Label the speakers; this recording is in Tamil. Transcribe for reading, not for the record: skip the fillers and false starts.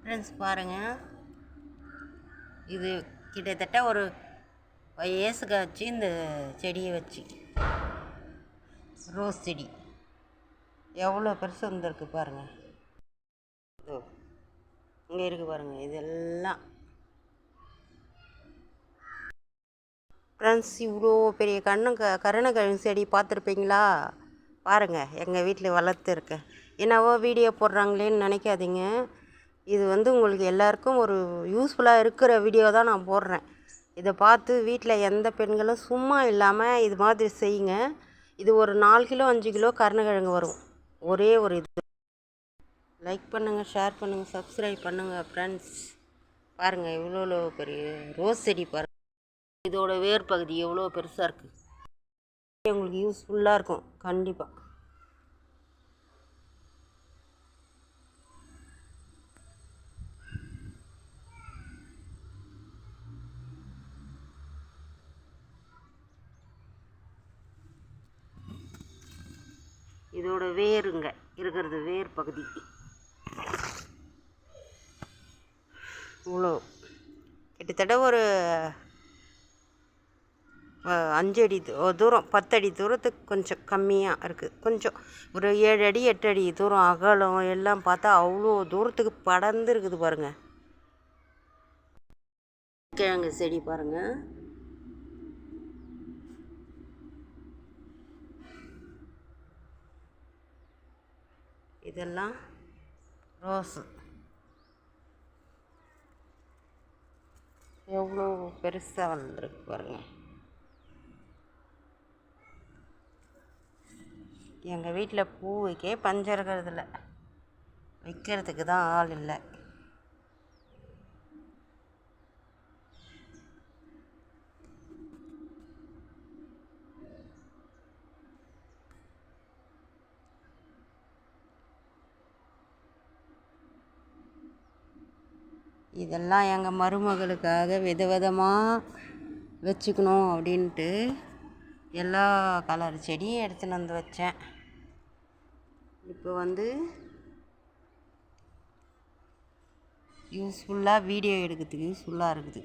Speaker 1: ஃப்ரெண்ட்ஸ் பாருங்கள், இது கிட்டத்தட்ட ஒரு 5 இயர்ஸுக்கு ஆச்சு இந்த செடியை வச்சு. ரோஸ் செடி எவ்வளோ பெருசு வந்திருக்கு பாருங்கள். இதோ இங்கே இருக்குது பாருங்கள். இதெல்லாம் ஃப்ரெண்ட்ஸ் இவ்வளோ பெரிய கருணக்கிழங்கு செடி பார்த்துருப்பீங்களா? பாருங்கள், எங்கள் வீட்டில் வளர்த்துருக்கேன். என்னவோ வீடியோ போடுறாங்களேன்னு நினைக்காதீங்க. இது உங்களுக்கு எல்லாருக்கும் ஒரு யூஸ்ஃபுல்லாக இருக்கிற வீடியோ தான் நான் போடுறேன். இதை பார்த்து வீட்டில் எந்த பெண்களும் சும்மா இல்லாமல் இது மாதிரி செய்யுங்க. இது ஒரு 4 கிலோ 5 கிலோ கருணக்கிழங்கு வரும். ஒரே ஒரு இது. லைக் பண்ணுங்கள், ஷேர் பண்ணுங்கள், சப்ஸ்கிரைப் பண்ணுங்கள் ஃப்ரெண்ட்ஸ். பாருங்கள், இவ்வளோ பெரிய ரோஸ் செடி பாருங்கள். இதோட வேர் பகுதி எவ்வளோ பெருசாக இருக்குது. உங்களுக்கு யூஸ்ஃபுல்லாக இருக்கும் கண்டிப்பாக. இதோட வேருங்க இருக்கிறது, வேர் பகுதி இவ்வளோ கிட்டத்தட்ட ஒரு 5 அடி தூரம், 10 அடி தூரத்துக்கு கொஞ்சம் கம்மியாக இருக்குது. கொஞ்சம் ஒரு 7 அடி 8 அடி தூரம் அகலம் எல்லாம் பார்த்தா அவ்வளோ தூரத்துக்கு படர்ந்து இருக்குது பாருங்கள். கிழங்கு செடி பாருங்கள். இதெல்லாம் ரோஸு எவ்வளோ பெருசாக வந்திருக்கு பாருங்கள். எங்கள் வீட்டில் பூ வைக்க பஞ்சம் இருக்கிறதில்ல, வைக்கிறதுக்கு தான் ஆள் இல்லை. இதெல்லாம் எங்கள் மருமகளுக்காக விதவிதமாக வச்சுக்கணும் அப்படின்ட்டு எல்லா கலர் செடியும் எடுத்துன்னு வந்து வச்சேன். இப்போ யூஸ்ஃபுல்லாக வீடியோ எடுக்கிறதுக்கு யூஸ்ஃபுல்லாக இருக்குது.